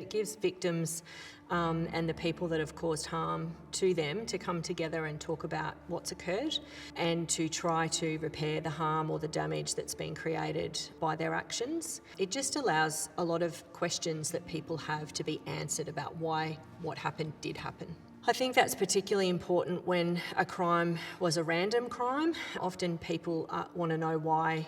It gives victims and the people that have caused harm to them to come together and talk about what's occurred and to try to repair the harm or the damage that's been created by their actions. It just allows a lot of questions that people have to be answered about why what happened did happen. I think that's particularly important when a crime was a random crime. Often people want to know why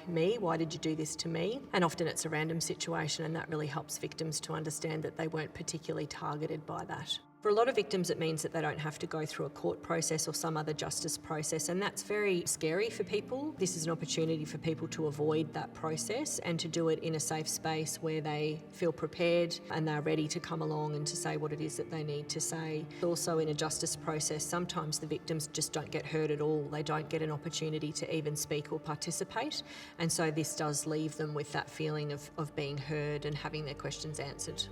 did you do this to me? And often it's a random situation, and that really helps victims to understand that they weren't particularly targeted by that. For a lot of victims, it means that they don't have to go through a court process or some other justice process, and that's very scary for people. This is an opportunity for people to avoid that process and to do it in a safe space where they feel prepared and they're ready to come along and to say what it is that they need to say. Also, in a justice process, sometimes the victims just don't get heard at all. They don't get an opportunity to even speak or participate, and so this does leave them with that feeling of being heard and having their questions answered.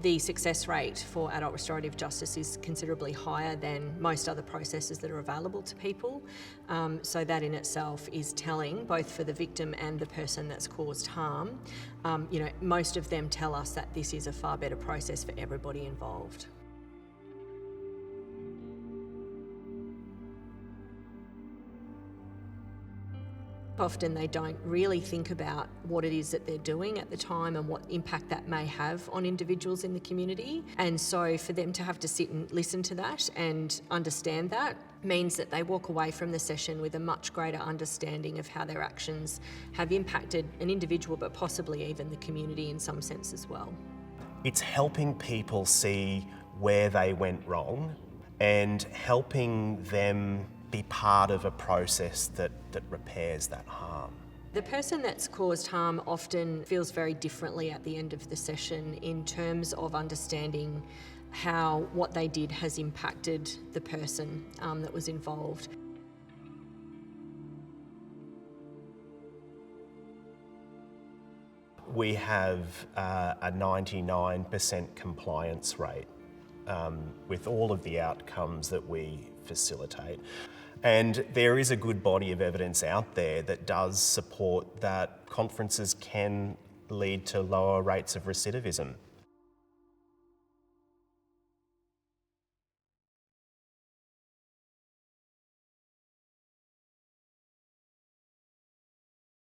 The success rate for adult restorative justice is considerably higher than most other processes that are available to people. So that in itself is telling, both for the victim and the person that's caused harm. Most of them tell us that this is a far better process for everybody involved. Often they don't really think about what it is that they're doing at the time and what impact that may have on individuals in the community. And so for them to have to sit and listen to that and understand that means that they walk away from the session with a much greater understanding of how their actions have impacted an individual, but possibly even the community in some sense as well. It's helping people see where they went wrong and helping them be part of a process that repairs that harm. The person that's caused harm often feels very differently at the end of the session in terms of understanding how what they did has impacted the person that was involved. We have a 99% compliance rate with all of the outcomes that we facilitate. And there is a good body of evidence out there that does support that conferences can lead to lower rates of recidivism.